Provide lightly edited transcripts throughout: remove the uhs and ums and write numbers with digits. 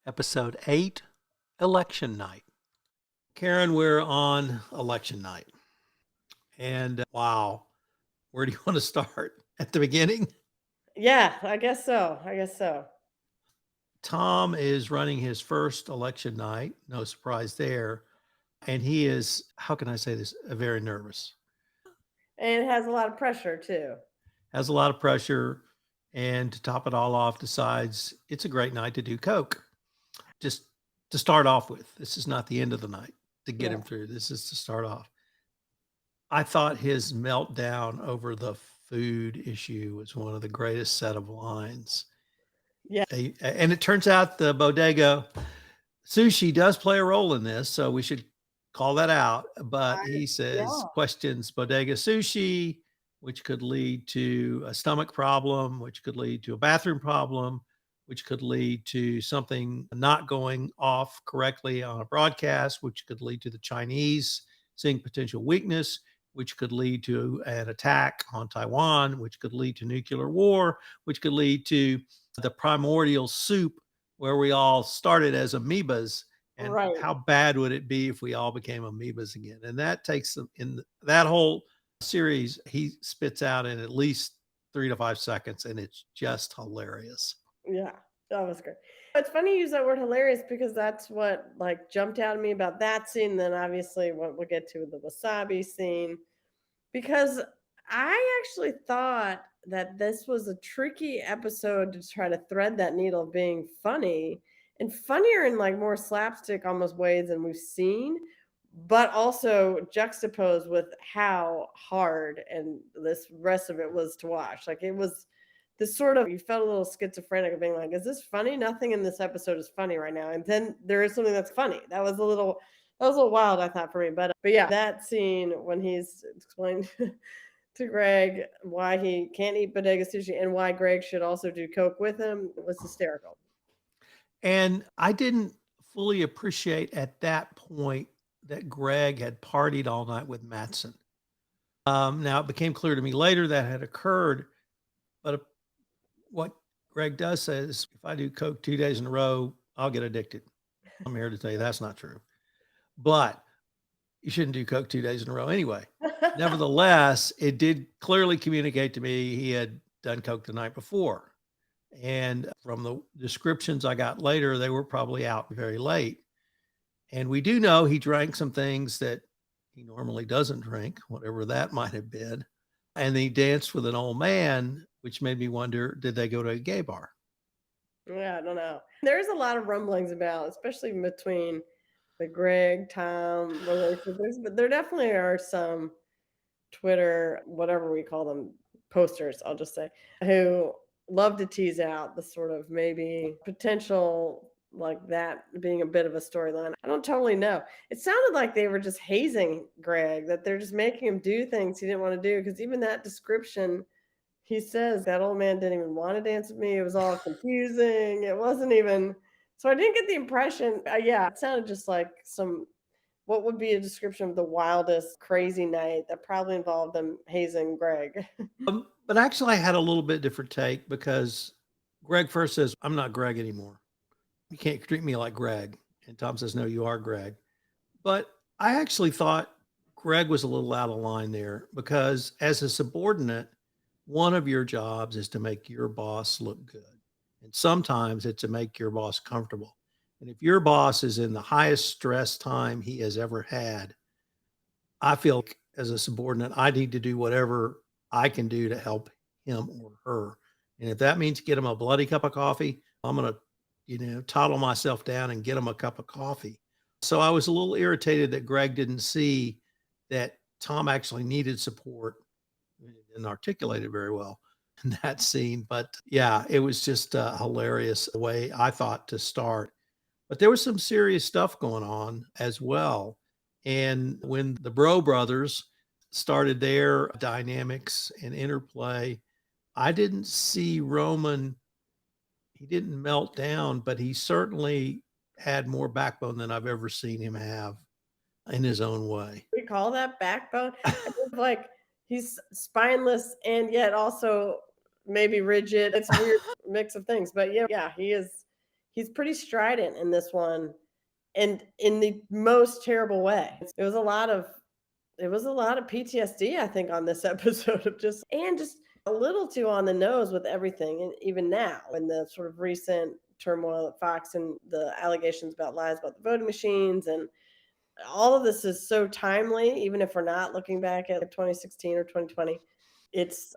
Episode 8, Election Night. Karen, we're on election night. And wow, where do you want to start? At the beginning? Yeah, I guess so. I guess so. Tom is running his first election night. No surprise there. And he is, how can I say this, very nervous. And it has a lot of pressure too. Has a lot of pressure. And to top it all off, decides it's a great night to do Coke. Just to start off with. This is not the end of the night to get him Yeah. through. This is to start off. I thought his meltdown over the food issue was one of the greatest set of lines. Yeah. And it turns out the Bodega Sushi does play a role in this, so we should call that out. But I, he yeah. says questions Bodega Sushi, which could lead to a stomach problem, which could lead to a bathroom problem, which could lead to something not going off correctly on a broadcast, which could lead to the Chinese seeing potential weakness, which could lead to an attack on Taiwan, which could lead to nuclear war, which could lead to the primordial soup where we all started as amoebas, and Right. how bad would it be if we all became amoebas again? And that takes them in that whole series. He spits out in at least 3 to 5 seconds, and it's just hilarious. Yeah. That was great. It's funny you use that word hilarious because that's what like jumped out at me about that scene. Then obviously what we'll get to the wasabi scene. Because I actually thought that this was a tricky episode to try to thread that needle of being funny and funnier in like more slapstick almost ways than we've seen, but also juxtaposed with how hard and this rest of it was to watch. Like it was this sort of you felt a little schizophrenic of being like, is this funny? Nothing in this episode is funny right now. And then there is something that's funny. That was a little wild, I thought, for me. But yeah, that scene when he's explained to Greg why he can't eat bodega sushi and why Greg should also do coke with him was hysterical. And I didn't fully appreciate at that point that Greg had partied all night with Matson. Now, it became clear to me later that had occurred, but what Greg does say is if I do Coke 2 days in a row, I'll get addicted. I'm here to tell you that's not true. But you shouldn't do Coke 2 days in a row anyway. Nevertheless, it did clearly communicate to me he had done Coke the night before. And from the descriptions I got later, they were probably out very late. And we do know he drank some things that he normally doesn't drink, whatever that might have been. And he danced with an old man, which made me wonder, did they go to a gay bar? Yeah, I don't know. There's a lot of rumblings about, especially between the Greg Tom relationship. But there definitely are some Twitter, whatever we call them, posters, I'll just say, who love to tease out the sort of maybe potential like that being a bit of a storyline. I don't totally know. It sounded like they were just hazing Greg, that they're just making him do things he didn't want to do. Because even that description, he says that old man didn't even want to dance with me. It was all confusing. It wasn't even. So I didn't get the impression. Yeah, it sounded just like some what would be a description of the wildest, crazy night that probably involved them hazing Greg? But actually, I had a little bit different take because Greg first says, I'm not Greg anymore. You can't treat me like Greg. And Tom says, no, you are Greg. But I actually thought Greg was a little out of line there because as a subordinate, one of your jobs is to make your boss look good. And sometimes it's to make your boss comfortable. And if your boss is in the highest stress time he has ever had, I feel like as a subordinate, I need to do whatever I can do to help him or her. And if that means get him a bloody cup of coffee, I'm going to, toddle myself down and get him a cup of coffee. So I was a little irritated that Greg didn't see that Tom actually needed support and articulated very well in that scene. But yeah, it was just hilarious the way I thought to start. But there was some serious stuff going on as well. And when the Bro brothers started their dynamics and interplay, I didn't see Roman, he didn't melt down, but he certainly had more backbone than I've ever seen him have in his own way. We call that backbone. It's like he's spineless and yet also maybe rigid. It's a weird mix of things. But yeah, he is. He's pretty strident in this one, and in the most terrible way. It was a lot of PTSD, I think, on this episode of just a little too on the nose with everything, and even now in the sort of recent turmoil at Fox and the allegations about lies about the voting machines, and all of this is so timely, even if we're not looking back at 2016 or 2020.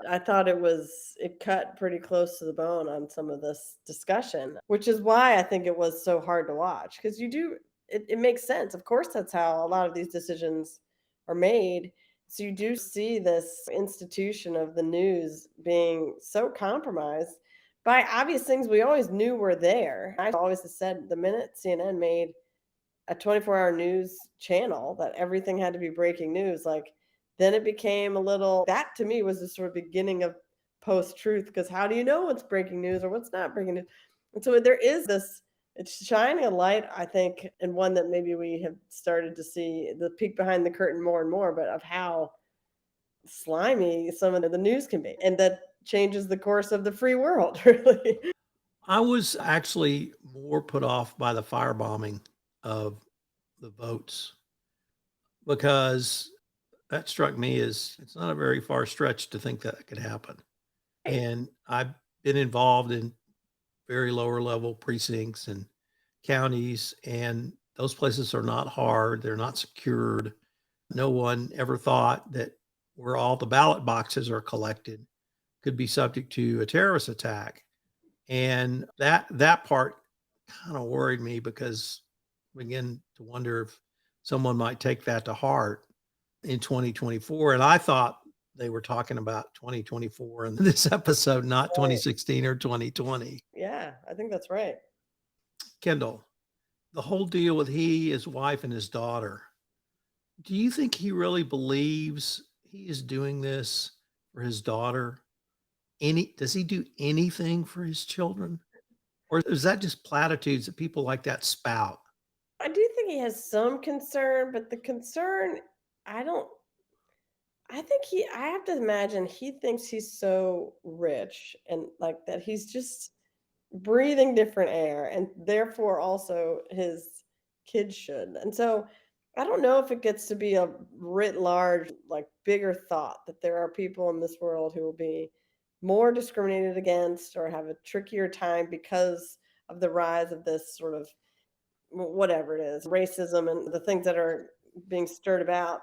I thought it cut pretty close to the bone on some of this discussion, which is why I think it was so hard to watch, because it makes sense. Of course, that's how a lot of these decisions are made. So you do see this institution of the news being so compromised by obvious things we always knew were there. I always have said the minute CNN made a 24-hour news channel that everything had to be breaking news, like, then it became a little, that to me was the sort of beginning of post-truth, because how do you know what's breaking news or what's not breaking news? And so there is this, it's shining a light, I think, and one that maybe we have started to see the peek behind the curtain more and more, but of how slimy some of the news can be. And that changes the course of the free world, really. I was actually more put off by the firebombing of the votes because that struck me as it's not a very far stretch to think that could happen. And I've been involved in very lower level precincts and counties, and those places are not hard. They're not secured. No one ever thought that where all the ballot boxes are collected could be subject to a terrorist attack. And that part kind of worried me because I begin to wonder if someone might take that to heart in 2024. And I thought they were talking about 2024 in this episode, not Right. 2016 or 2020. Yeah, I think that's right. Kendall, the whole deal with his wife, and his daughter. Do you think he really believes he is doing this for his daughter? Does he do anything for his children? Or is that just platitudes that people like that spout? I do think he has some concern, but the concern, I don't, I have to imagine he thinks he's so rich and like that he's just breathing different air, and therefore also his kids should. And so I don't know if it gets to be a writ large, like bigger thought that there are people in this world who will be more discriminated against or have a trickier time because of the rise of this sort of whatever it is, racism and the things that are being stirred about.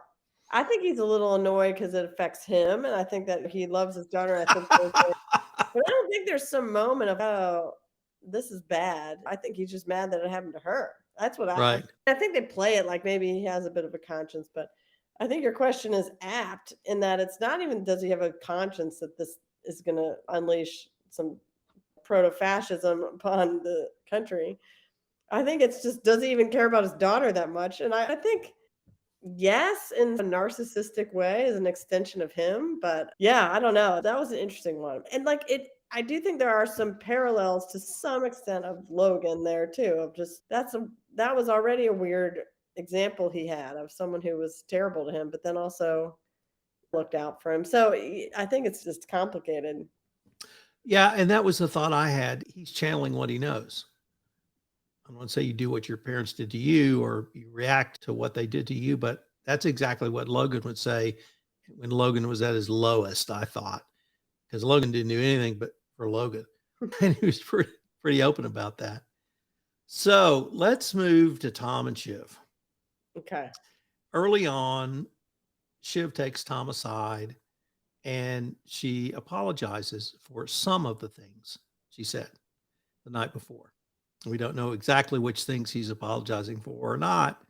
I think he's a little annoyed because it affects him, and I think that he loves his daughter. I think but I don't think there's some moment of, "Oh, this is bad." I think he's just mad that it happened to her. That's what Right. I think they play it like maybe he has a bit of a conscience, but I think your question is apt in that it's not even does he have a conscience that this is gonna unleash some proto-fascism upon the country. I think it's just, does he even care about his daughter that much? And I think yes, in a narcissistic way as an extension of him, but yeah, I don't know. That was an interesting one. And like I do think there are some parallels to some extent of Logan there too, of just that was already a weird example he had of someone who was terrible to him, but then also looked out for him. So I think it's just complicated. Yeah, and that was the thought I had. He's channeling what he knows. I don't want to say you do what your parents did to you or you react to what they did to you, but that's exactly what Logan would say when Logan was at his lowest, I thought, because Logan didn't do anything but for Logan. And he was pretty open about that. So let's move to Tom and Shiv. Okay. Early on, Shiv takes Tom aside and she apologizes for some of the things she said the night before. We don't know exactly which things he's apologizing for or not.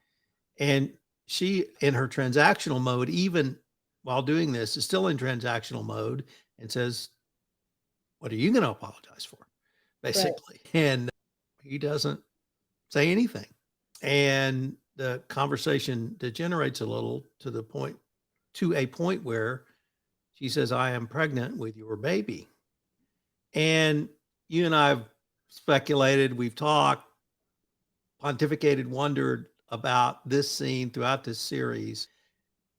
And she, in her transactional mode, even while doing this, is still in transactional mode and says, "What are you going to apologize for?" Right. Basically. And he doesn't say anything. And the conversation degenerates a little to a point where she says, "I am pregnant with your baby." And you and I have speculated, we've talked, pontificated, wondered about this scene throughout this series.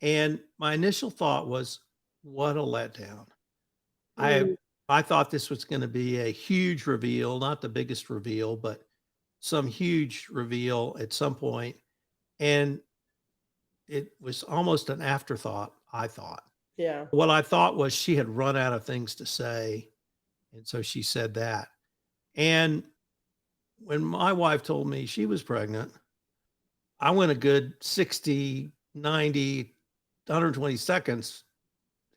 And my initial thought was, what a letdown. I Mm, I thought this was going to be a huge reveal, not the biggest reveal, but some huge reveal at some point, and it was almost an afterthought, I thought. Yeah. What I thought was she had run out of things to say, and so she said that. And when my wife told me she was pregnant, I went a good 60, 90, 120 seconds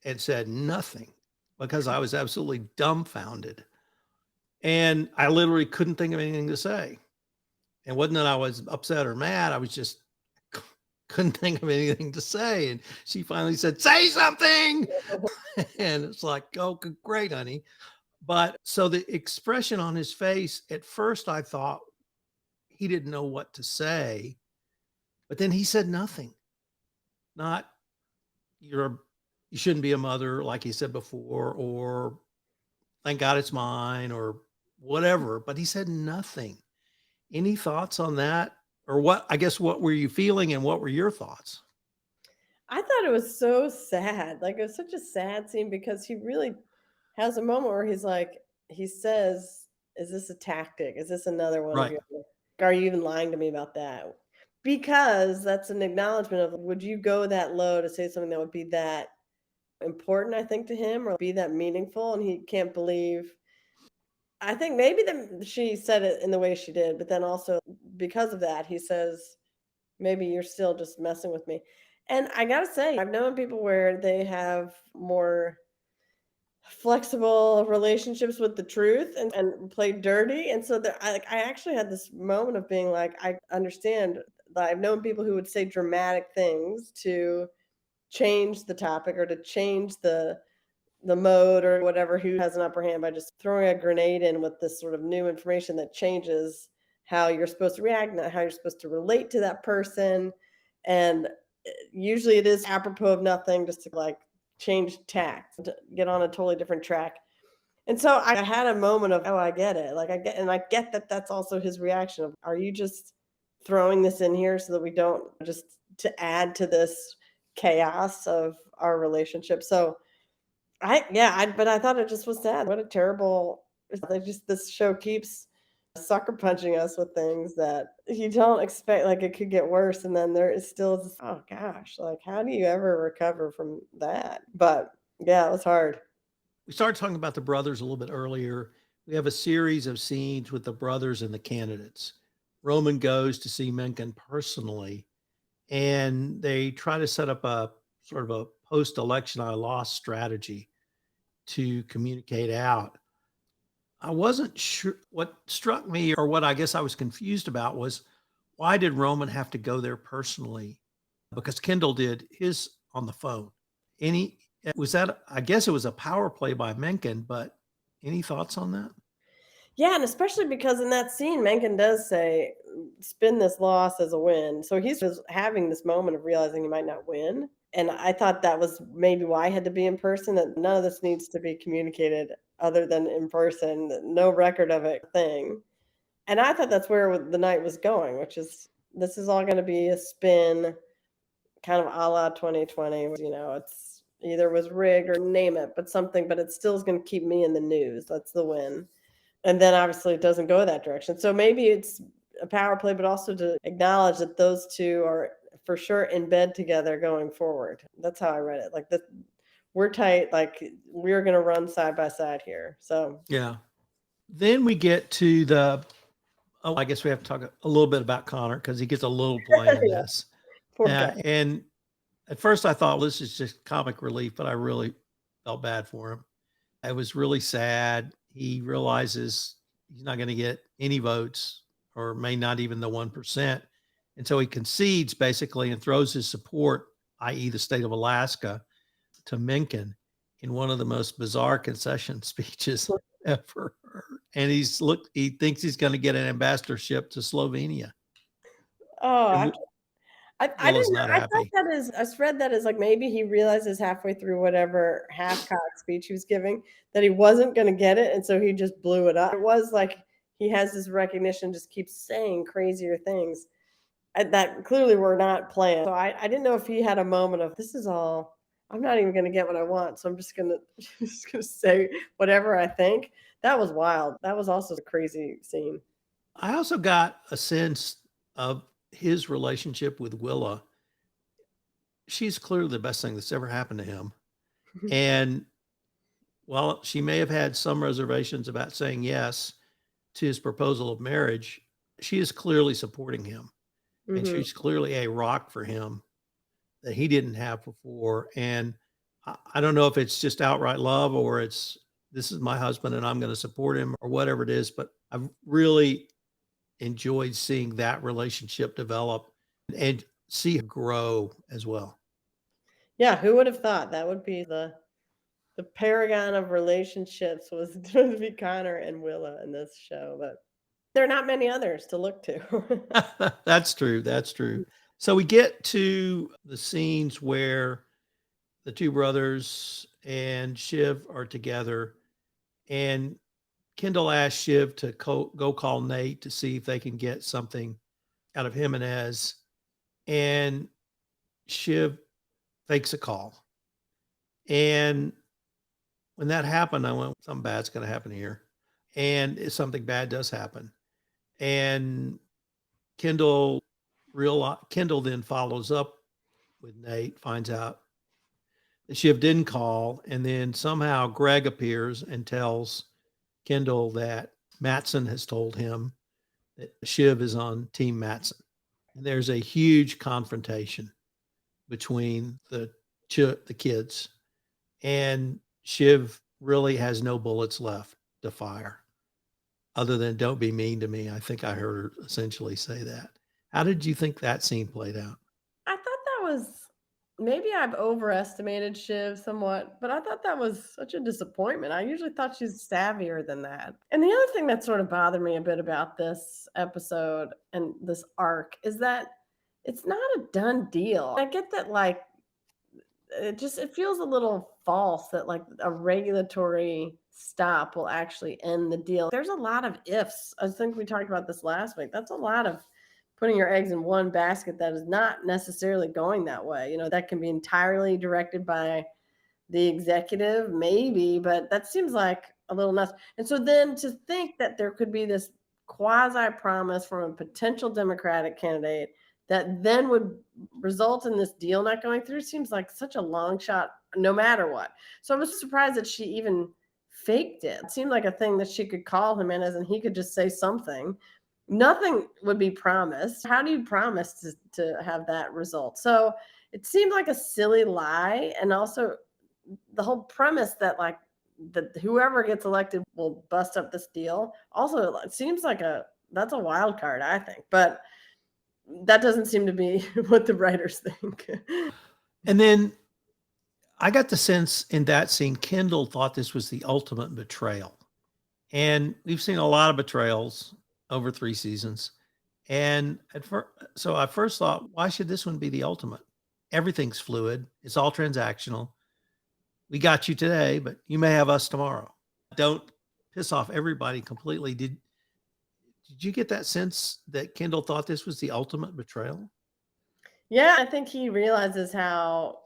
and said nothing because I was absolutely dumbfounded. And I literally couldn't think of anything to say. And wasn't that I was upset or mad, I was just couldn't think of anything to say. And she finally said, "Say something." And it's like, "Oh, great, honey." But so the expression on his face, at first I thought he didn't know what to say, but then he said nothing. Not you're you shouldn't be a mother like he said before, or thank God it's mine, or whatever. But he said nothing. Any thoughts on that? Or what, I guess, what were you feeling and what were your thoughts? I thought it was so sad. Like, it was such a sad scene because he really has a moment where he's like, he says, "Is this a tactic? Is this another one of Right. your, are you even lying to me about that?" Because that's an acknowledgement of, would you go that low to say something that would be that important, I think, to him, or be that meaningful? And he can't believe. I think maybe that she said it in the way she did, but then also because of that, he says, maybe you're still just messing with me. And I gotta say, I've known people where they have more flexible relationships with the truth and play dirty. And so that I actually had this moment of being like, I understand that I've known people who would say dramatic things to change the topic or to change the mode or whatever, who has an upper hand, by just throwing a grenade in with this sort of new information that changes how you're supposed to react, not how you're supposed to relate to that person. And usually it is apropos of nothing, just to like change tack, to get on a totally different track. And so I had a moment of, oh, I get it. Like, I get that that's also his reaction of, are you just throwing this in here so that we don't, just to add to this chaos of our relationship? So but I thought it just was sad. What a terrible, they just, this show keeps sucker punching us with things that you don't expect, like it could get worse, and then there is still this, oh gosh, like how do you ever recover from that? But yeah, it was hard. We started talking about the brothers a little bit earlier. We have a series of scenes with the brothers and the candidates. Roman goes to see Mencken personally, and they try to set up a sort of a post election I lost strategy to communicate out. I wasn't sure what struck me, or what I guess I was confused about, was why did Roman have to go there personally? Because Kendall did his on the phone. Any was that, I guess it was a power play by Mencken, but any thoughts on that? Yeah, and especially because in that scene, Mencken does say, spin this loss as a win. So he's just having this moment of realizing he might not win. And I thought that was maybe why I had to be in person, that none of this needs to be communicated other than in person, no record of it thing. And I thought that's where the night was going, which is, this is all going to be a spin, kind of a la 2020. It's either was rigged or name it, but something, but it still is going to keep me in the news. That's the win. And then obviously it doesn't go that direction. So maybe it's a power play, but also to acknowledge that those two are for sure in bed together going forward. That's how I read it. Like, that we're tight, like we're going to run side by side here. So Yeah. Then we get to the, oh, I guess we have to talk a little bit about Connor because he gets a little play in yeah, this. poor guy. And at first I thought, well, this is just comic relief, but I really felt bad for him. It was really sad. He realizes he's not going to get any votes, or may not even the 1%. And so he concedes basically and throws his support, i.e., the state of Alaska, to Mencken in one of the most bizarre concession speeches ever heard. And he thinks he's going to get an ambassadorship to Slovenia. Oh, And I Will is didn't, not I thought happy. that is, I read that as like maybe he realizes halfway through whatever half-cocked speech he was giving that he wasn't going to get it, and so he just blew it up. It was like he has this recognition, just keeps saying crazier things that clearly were not planned. So I didn't know if he had a moment of, this is all, I'm not even going to get what I want, so I'm just going to just going to say whatever I think. That was wild. That was also a crazy scene. I also got a sense of his relationship with Willa. She's clearly the best thing that's ever happened to him. And while she may have had some reservations about saying yes to his proposal of marriage, she is clearly supporting him. And Hmm. she's clearly a rock for him that he didn't have before. And I don't know if it's just outright love or it's this is my husband and I'm going to support him or whatever it is, but I've really enjoyed seeing that relationship develop and see her grow as well. Yeah, who would have thought that would be the paragon of relationships was to be Connor and Willa in this show, but there are not many others to look to. That's true. That's true. So we get to the scenes where the two brothers and Shiv are together, and Kendall asks Shiv to go call Nate to see if they can get something out of him and Ez. And Shiv fakes a call. And when that happened, I went, something bad's going to happen here. And if something bad does happen. And Kendall then follows up with Nate, finds out that Shiv didn't call, and then somehow Greg appears and tells Kendall that Matson has told him that Shiv is on Team Matson. And there's a huge confrontation between the kids, and Shiv really has no bullets left to fire other than "Don't be mean to me." I think I heard her essentially say that. How did you think that scene played out? I thought that was maybe I've overestimated Shiv somewhat, but I thought that was such a disappointment. I usually thought she's savvier than that. And the other thing that sort of bothered me a bit about this episode and this arc is that it's not a done deal. I get that like it feels a little false that like a regulatory stop will actually end the deal. There's a lot of ifs. I think we talked about this last week. That's a lot of putting your eggs in one basket that is not necessarily going that way. That can be entirely directed by the executive, maybe, but that seems like a little nuts. And so then to think that there could be this quasi promise from a potential Democratic candidate that then would result in this deal not going through seems like such a long shot, no matter what. So I was surprised that she even faked it. It seemed like a thing that she could call him in as and he could just say something. Nothing would be promised. How do you promise to have that result? So it seemed like a silly lie. And also the whole premise that like that whoever gets elected will bust up this deal also it seems like that's a wild card, I think, but that doesn't seem to be what the writers think. And then I got the sense in that scene, Kendall thought this was the ultimate betrayal. And we've seen a lot of betrayals over 3 seasons. And so I first thought, why should this one be the ultimate? Everything's fluid. It's all transactional. We got you today, but you may have us tomorrow. Don't piss off everybody completely. Did you get that sense that Kendall thought this was the ultimate betrayal? Yeah, I think he realizes how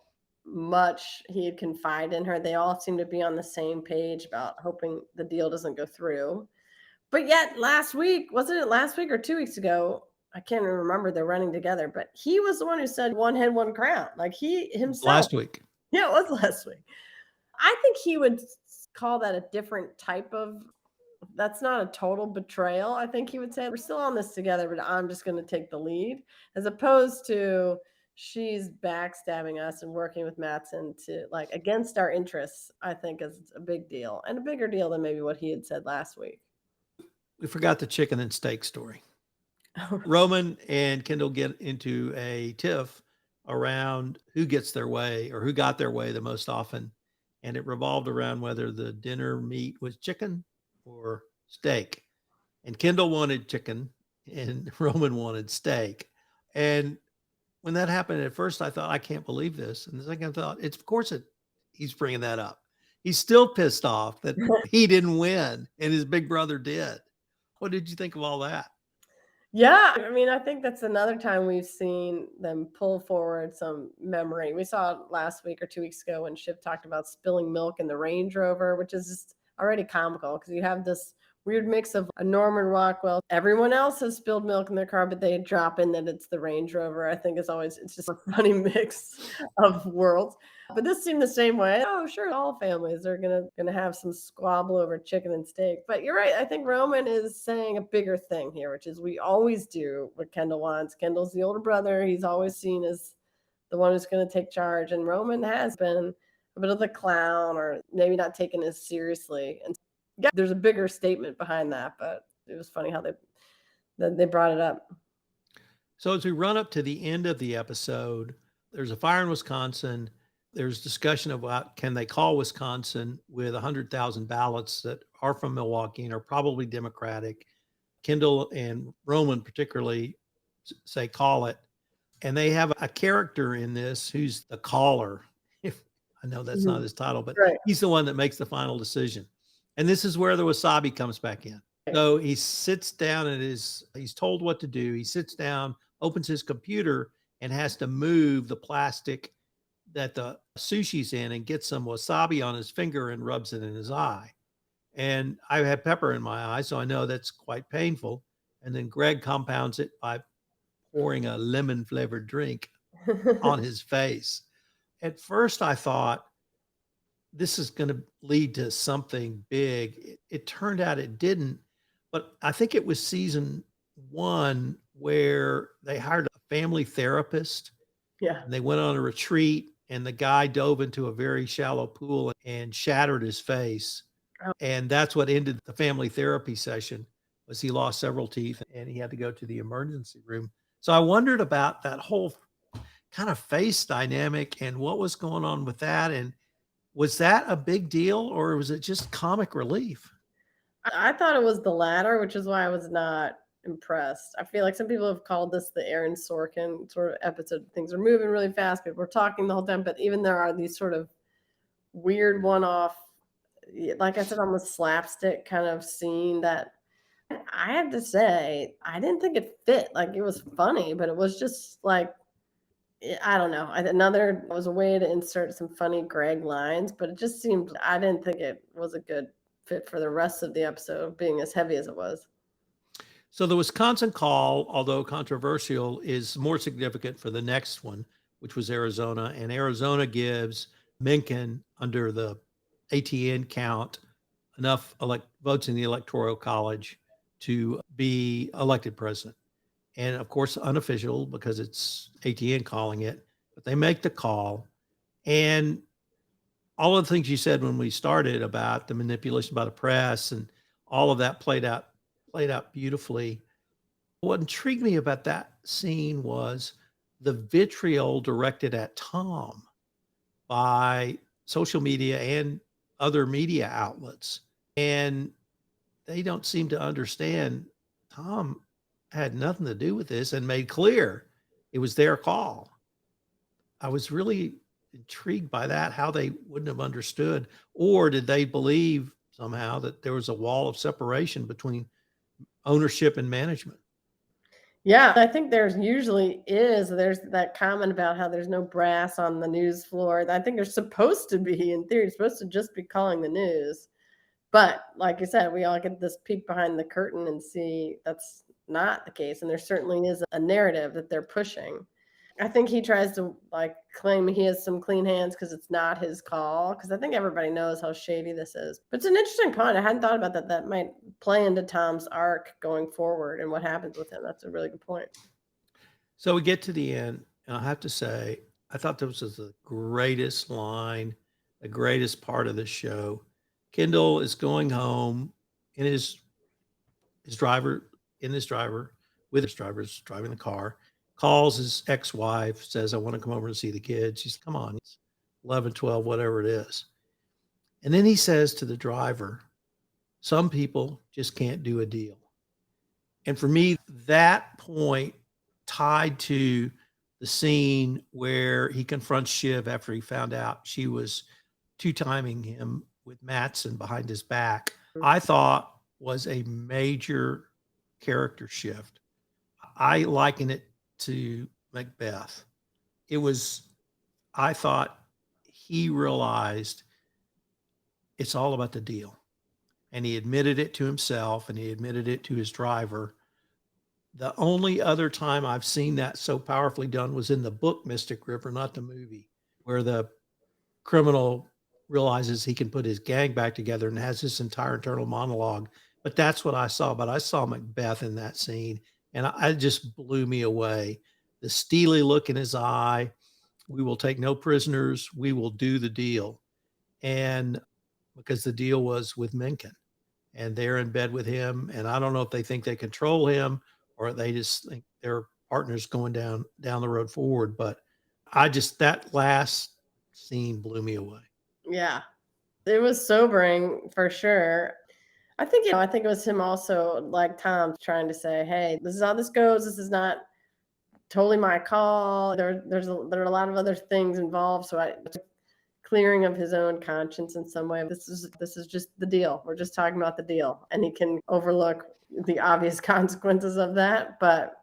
much he had confided in her. They all seem to be on the same page about hoping the deal doesn't go through. But yet last week, wasn't it last week or 2 weeks ago? I can't even remember. They're running together, but he was the one who said one head, one crown. Like he himself. Last week. Yeah, it was last week. I think he would call that a different type of that's not a total betrayal. I think he would say we're still on this together, but I'm just going to take the lead, as opposed to she's backstabbing us and working with Matson to like against our interests. I think is a big deal and a bigger deal than maybe what he had said last week. We forgot the chicken and steak story. Roman and Kendall get into a tiff around who gets their way or who got their way the most often. And it revolved around whether the dinner meat was chicken or steak. And Kendall wanted chicken and Roman wanted steak. And when that happened, at first I thought, I can't believe this. And the second I thought, it's of course he's bringing that up. He's still pissed off that he didn't win and his big brother did. What did you think of all that? Yeah, I mean, I think that's another time we've seen them pull forward some memory. We saw it last week or 2 weeks ago when Shiv talked about spilling milk in the Range Rover, which is just already comical because you have this weird mix of a Norman Rockwell. Everyone else has spilled milk in their car, but they drop in that it's the Range Rover. I think it's just a funny mix of worlds. But this seemed the same way. Oh, sure, all families are gonna have some squabble over chicken and steak. But you're right. I think Roman is saying a bigger thing here, which is we always do what Kendall wants. Kendall's the older brother. He's always seen as the one who's going to take charge, and Roman has been a bit of the clown, or maybe not taken as seriously. And yeah, there's a bigger statement behind that, but it was funny how they brought it up. So as we run up to the end of the episode, there's a fire in Wisconsin. There's discussion about can they call Wisconsin with 100,000 ballots that are from Milwaukee and are probably Democratic. Kendall and Roman particularly say call it. And they have a character in this who's the caller. If I know that's not his title, but Right. he's the one that makes the final decision. And this is where the wasabi comes back in. So he sits down and he's told what to do. He sits down, opens his computer, and has to move the plastic that the sushi's in and gets some wasabi on his finger and rubs it in his eye. And I had pepper in my eye, so I know that's quite painful. And then Greg compounds it by pouring a lemon flavored drink on his face. At first, I thought this is going to lead to something big. It turned out it didn't, but I think it was season 1 where they hired a family therapist. Yeah. And they went on a retreat, and the guy dove into a very shallow pool and shattered his face. Oh. And that's what ended the family therapy session. Was he lost several teeth and he had to go to the emergency room. So I wondered about that whole kind of face dynamic and what was going on with that. And was that a big deal, or was it just comic relief? I thought it was the latter, which is why I was not impressed. I feel like some people have called this the Aaron Sorkin sort of episode. Things are moving really fast, people are talking the whole time, but even there are these sort of weird one-off, like I said, almost slapstick kind of scene that I have to say, I didn't think it fit. Like, it was funny, but it was just like, I don't know. Another was a way to insert some funny Greg lines, but it just seemed, I didn't think it was a good fit for the rest of the episode, being as heavy as it was. So the Wisconsin call, although controversial, is more significant for the next one, which was Arizona. And Arizona gives Mencken, under the ATN count, enough votes in the Electoral College to be elected president. And of course, unofficial because it's ATN calling it, but they make the call. And all of the things you said when we started about the manipulation by the press and all of that played out beautifully. What intrigued me about that scene was the vitriol directed at Tom by social media and other media outlets. And they don't seem to understand Tom had nothing to do with this and made clear it was their call. I was really intrigued by that, how they wouldn't have understood, or did they believe somehow that there was a wall of separation between ownership and management? Yeah, I think there's that comment about how there's no brass on the news floor. I think there's supposed to be, in theory, supposed to just be calling the news. But like you said, we all get this peek behind the curtain and see that's not the case. And there certainly is a narrative that they're pushing. I think he tries to claim he has some clean hands because it's not his call. Because I think everybody knows how shady this is. But it's an interesting point. I hadn't thought about that. That might play into Tom's arc going forward and what happens with him. That's a really good point. So we get to the end, and I have to say, I thought this was the greatest line, the greatest part of the show. Kendall is going home in his driver, with his driver's driving the car, calls his ex-wife, says, I want to come over and see the kids. She's, come on, it's 11, 12, whatever it is. And then he says to the driver, some people just can't do a deal. And for me, that point tied to the scene where he confronts Shiv after he found out she was two-timing him with Mattson behind his back, I thought was a major character shift. I liken it to Macbeth. I thought he realized it's all about the deal. and he admitted it to himself and he admitted it to his driver. The only other time I've seen that so powerfully done was in the book Mystic River, not the movie, where the criminal realizes he can put his gang back together and has this entire internal monologue. But that's what I saw. But I saw Macbeth in that scene, and it just blew me away. The steely look in his eye. We will take no prisoners. We will do the deal. And because the deal was with Mencken, and they're in bed with him. And I don't know if they think they control him or they just think their partner's going down the road forward. But that last scene blew me away. Yeah. It was sobering for sure. I think, I think it was him also, like Tom, trying to say, hey, this is how this goes. This is not totally my call. There are a lot of other things involved. So it's a clearing of his own conscience in some way. This is just the deal. We're just talking about the deal. And he can overlook the obvious consequences of that. But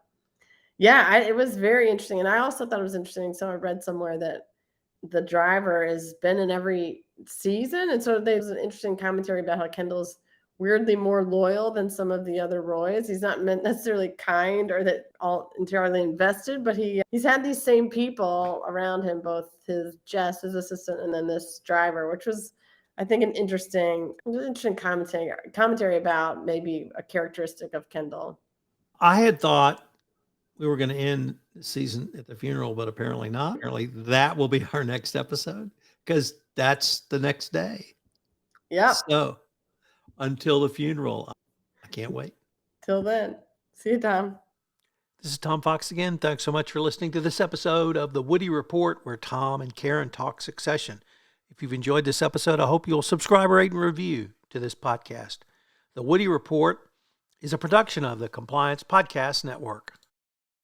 yeah, it was very interesting. And I also thought it was interesting. So I read somewhere that the driver has been in every season. And so there's an interesting commentary about how Kendall's weirdly more loyal than some of the other Roys. He's not meant necessarily kind or that all entirely invested, but he's had these same people around him, both his his assistant, and then this driver, which was, I think, an interesting commentary about maybe a characteristic of Kendall. I had thought we were going to end the season at the funeral, but apparently not. Apparently that will be our next episode because that's the next day. Yeah. So until the funeral, I can't wait. Till then. See you, Tom. This is Tom Fox again. Thanks so much for listening to this episode of The Woody Report, where Tom and Karen talk succession. If you've enjoyed this episode, I hope you'll subscribe, rate, and review to this podcast. The Woody Report is a production of the Compliance Podcast Network.